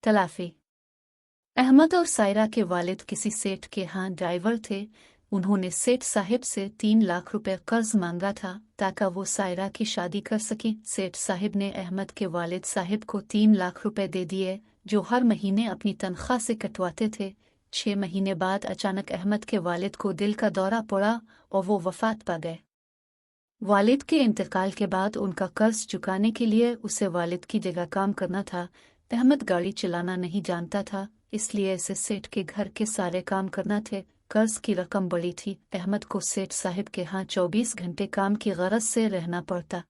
तलाफी। अहमद और सायरा के वालिद किसी सेठ के यहाँ ड्राइवर थे। उन्होंने सेठ साहिब से 3 लाख रुपए कर्ज मांगा था ताकि वो सायरा की शादी कर सकें। सेठ साहिब ने अहमद के वालिद साहिब को 3 लाख रुपए दे दिए, जो हर महीने अपनी तनख्वाह से कटवाते थे। 6 महीने बाद अचानक अहमद के वालिद को दिल का दौरा पड़ा और वो वफात पा गए। वालिद के इंतकाल के बाद उनका कर्ज चुकाने के लिए उसे वालिद की जगह काम करना था। अहमद गाड़ी चलाना नहीं जानता था, इसलिए इसे सेठ के घर के सारे काम करना थे। कर्ज की रकम बड़ी थी। अहमद को सेठ साहिब के यहाँ 24 घंटे काम की गरज से रहना पड़ता।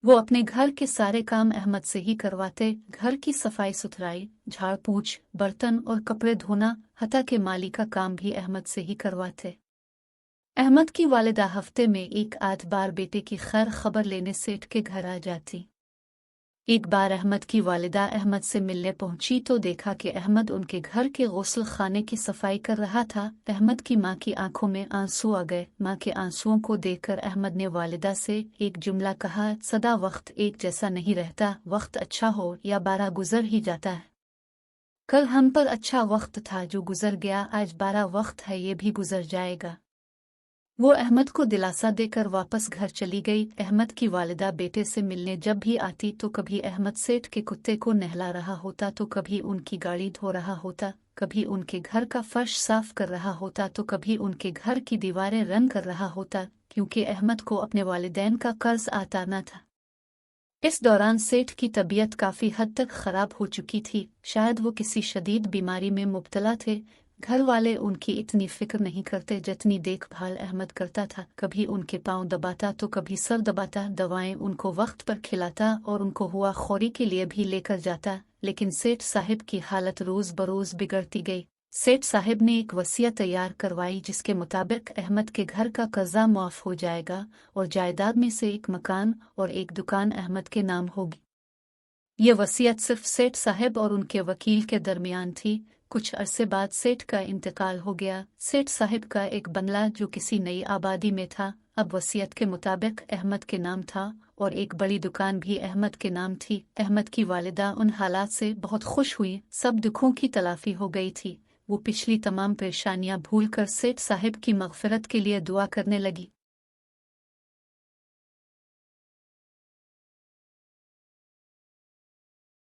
वो अपने घर के सारे काम अहमद से ही करवाते। घर की सफाई सुथराई, झाड़ पोंछ, बर्तन और कपड़े धोना, हत्ता के माली का काम भी अहमद से ही करवाते। अहमद की वालिदा हफ्ते में 1-8 बार बेटे की खैर खबर लेने सेठ के घर आ जाती। एक बार अहमद की वालिदा अहमद से मिलने पहुंची तो देखा कि अहमद उनके घर के गुस्ल खाने की सफाई कर रहा था। अहमद की माँ की आंखों में आंसू आ गए। माँ के आंसुओं को देखकर अहमद ने वालिदा से एक जुमला कहा, सदा वक्त एक जैसा नहीं रहता, वक्त अच्छा हो या बारा गुजर ही जाता है। कल हम पर अच्छा वक्त था जो गुजर गया, आज बारा वक्त है ये भी गुजर जाएगा। वो अहमद को दिलासा देकर वापस घर चली गई। अहमद की वालिदा बेटे से मिलने जब भी आती तो कभी अहमद सेठ के कुत्ते को नहला रहा होता, तो कभी उनकी गाड़ी धो रहा होता, कभी उनके घर का फर्श साफ कर रहा होता, तो कभी उनके घर की दीवारें रंग कर रहा होता, क्योंकि अहमद को अपने वालिदैन का कर्ज आताना था। इस दौरान सेठ की तबीयत काफी हद तक खराब हो चुकी थी। शायद वो किसी शदीद बीमारी में मुब्तला थे। घर वाले उनकी इतनी फिक्र नहीं करते जितनी देखभाल अहमद करता था। कभी उनके पांव दबाता तो कभी सर दबाता, दवाएं उनको वक्त पर खिलाता और उनको हुआ खौरी के लिए भी लेकर जाता। लेकिन सेठ साहिब की हालत रोज बरोज बिगड़ती गई। सेठ साहिब ने एक वसीयत तैयार करवाई जिसके मुताबिक अहमद के घर का कर्जा माफ हो जाएगा और जायदाद में से एक मकान और एक दुकान अहमद के नाम होगी। ये वसीयत सिर्फ सेठ साहिब और उनके वकील के दरमियान थी। कुछ अरसे बाद सेठ का इंतकाल हो गया। सेठ साहिब का एक बंगला जो किसी नई आबादी में था अब वसीयत के मुताबिक अहमद के नाम था और एक बड़ी दुकान भी अहमद के नाम थी। अहमद की वालिदा उन हालात से बहुत खुश हुई। सब दुखों की तलाफी हो गई थी। वो पिछली तमाम परेशानियां भूलकर सेठ साहिब की मगफिरत के लिए दुआ करने लगी।